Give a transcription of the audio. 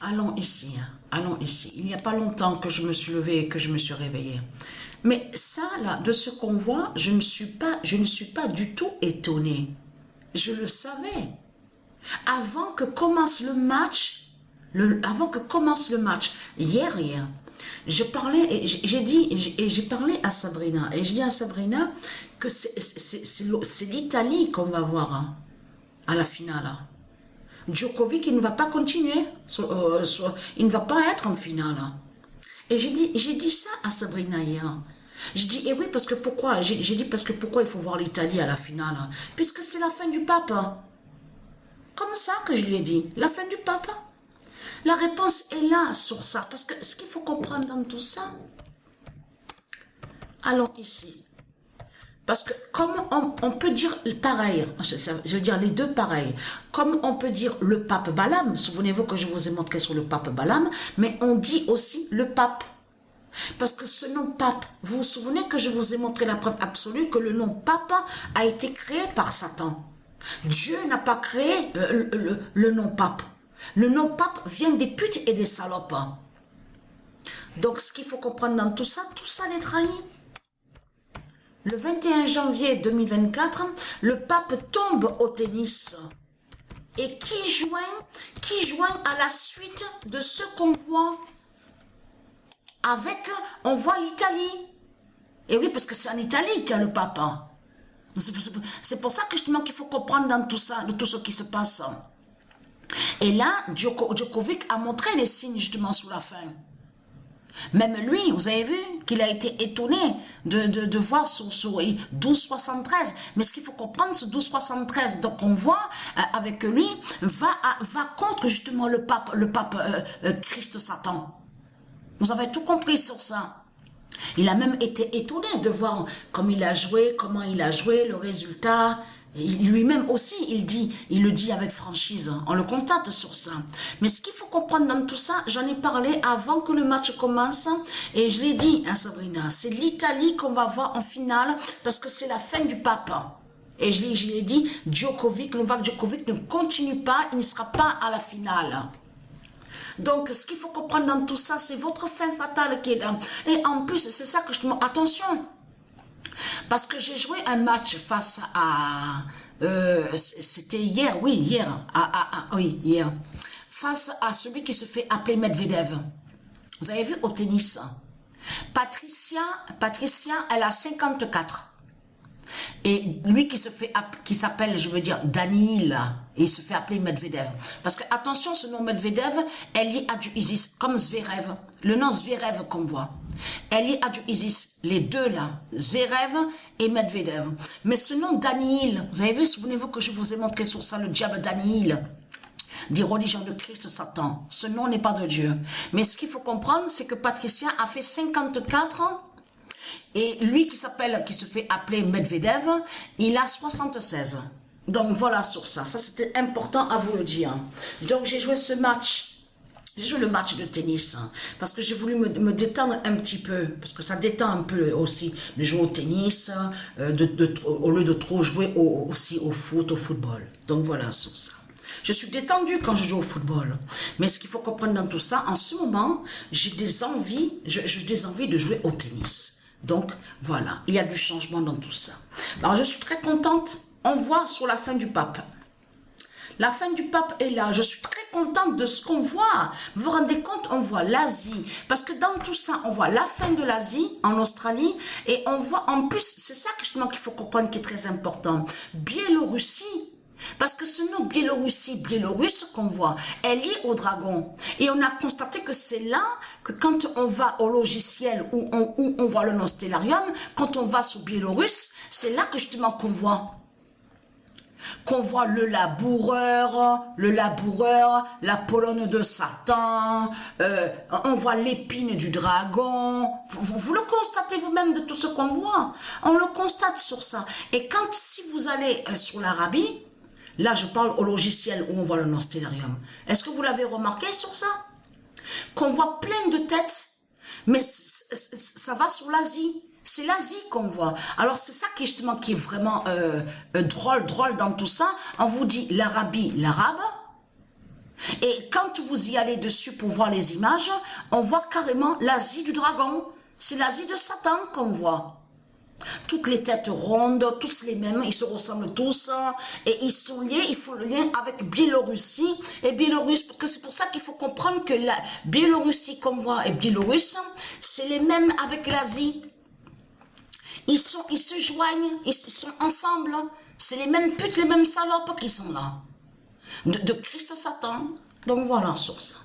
allons ici, hein. Allons ici. Il n'y a pas longtemps que je me suis levée et que je me suis réveillée. Mais ça, là, de ce qu'on voit, je ne suis pas du tout étonnée. Je le savais. Avant que commence le match, hier, je parlais et j'ai parlé à Sabrina et je dis à Sabrina que c'est l'Italie qu'on va voir, hein, à la finale, hein. Djokovic, il ne va pas continuer, il ne va pas être en finale, hein. Et j'ai dit ça à Sabrina hier. Je dis, et oui, parce que pourquoi? J'ai dit, parce que pourquoi il faut voir l'Italie à la finale, hein? Puisque c'est la fin du pape, hein. Comme ça que je lui ai dit, la fin du pape. La réponse est là sur ça, parce que ce qu'il faut comprendre dans tout ça, allons ici. Parce que comme on peut dire pareil, je veux dire les deux pareils, comme on peut dire le pape Balaam, souvenez-vous que je vous ai montré sur le pape Balaam, mais on dit aussi le pape. Parce que ce nom pape, vous vous souvenez que je vous ai montré la preuve absolue que le nom pape a été créé par Satan. Dieu n'a pas créé le nom pape. Le nom pape vient des putes et des salopes. Donc ce qu'il faut comprendre dans tout ça les trahit. Le 21 janvier 2024, le pape tombe au tennis. Et qui joint à la suite de ce qu'on voit? On voit l'Italie. Et oui, parce que c'est en Italie qu'il y a le pape. C'est pour ça que justement qu'il faut comprendre dans tout ça, de tout ce qui se passe. Et là, Djokovic a montré les signes justement sous la fin. Même lui, vous avez vu qu'il a été étonné de voir sur 12,73. Mais ce qu'il faut comprendre, ce 12,73, donc on voit avec lui, va contre justement le pape Christ Satan. Vous avez tout compris sur ça. Il a même été étonné de voir comment il a joué, le résultat. Lui-même aussi, il le dit avec franchise. On le constate sur ça. Mais ce qu'il faut comprendre dans tout ça, j'en ai parlé avant que le match commence. Et je l'ai dit à Sabrina, c'est l'Italie qu'on va voir en finale parce que c'est la fin du pape. Et je l'ai dit, Novak Djokovic ne continue pas, il ne sera pas à la finale. Donc, ce qu'il faut comprendre dans tout ça, c'est votre fin fatale qui est là. Et en plus, c'est ça que je te montre. Attention, parce que j'ai joué un match face à... c'était hier, oui, hier. Hier. Face à celui qui se fait appeler Medvedev. Vous avez vu au tennis. Patricia, elle a 54. Et lui qui s'appelle, je veux dire, Daniil, et il se fait appeler Medvedev. Parce que, attention, ce nom Medvedev est lié à du ISIS, comme Zverev. Le nom Zverev qu'on voit est lié à du ISIS. Les deux là, Zverev et Medvedev. Mais ce nom Daniil, vous avez vu, souvenez-vous que je vous ai montré sur ça le diable Daniil, des religions de Christ Satan. Ce nom n'est pas de Dieu. Mais ce qu'il faut comprendre, c'est que Patricia a fait 54 ans. Et lui qui se fait appeler Medvedev, il a 76. Donc voilà sur ça. Ça c'était important à vous le dire. Donc j'ai joué ce match. J'ai joué le match de tennis. Parce que j'ai voulu me détendre un petit peu. Parce que ça détend un peu aussi de jouer au tennis. Au lieu de trop jouer aussi au football. Donc voilà sur ça. Je suis détendue quand je joue au football. Mais ce qu'il faut comprendre dans tout ça, en ce moment, j'ai des envies de jouer au tennis. Donc, voilà, il y a du changement dans tout ça. Alors, je suis très contente. On voit sur la fin du pape. La fin du pape est là. Je suis très contente de ce qu'on voit. Vous vous rendez compte, on voit l'Asie. Parce que dans tout ça, on voit la fin de l'Asie en Australie. Et on voit en plus, c'est ça justement qu'il faut comprendre qui est très important. Biélorussie. Parce que ce nom Biélorusse qu'on voit, est lié au dragon. Et on a constaté que c'est là que quand on va au logiciel où on voit le nom Stellarium, quand on va sur Biélorusse, c'est là que justement qu'on voit le laboureur, la Pologne de Satan, on voit l'épine du dragon. Vous le constatez vous-même de tout ce qu'on voit. On le constate sur ça. Et si vous allez sur l'Arabie, là, je parle au logiciel où on voit le nom Stellarium. Est-ce que vous l'avez remarqué sur ça? Qu'on voit plein de têtes, mais ça va sur l'Asie. C'est l'Asie qu'on voit. Alors, c'est ça qui est vraiment drôle dans tout ça. On vous dit l'Arabie, l'arabe. Et quand vous y allez dessus pour voir les images, on voit carrément l'Asie du dragon. C'est l'Asie de Satan qu'on voit. Toutes les têtes rondes, tous les mêmes, ils se ressemblent tous, et ils sont liés, ils font le lien avec Biélorussie et Biélorusse, parce que c'est pour ça qu'il faut comprendre que la Biélorussie qu'on voit et Biélorusse, c'est les mêmes avec l'Asie. Ils se joignent, ils sont ensemble, c'est les mêmes putes, les mêmes salopes qui sont là. De Christ Satan, donc voilà, sur ça.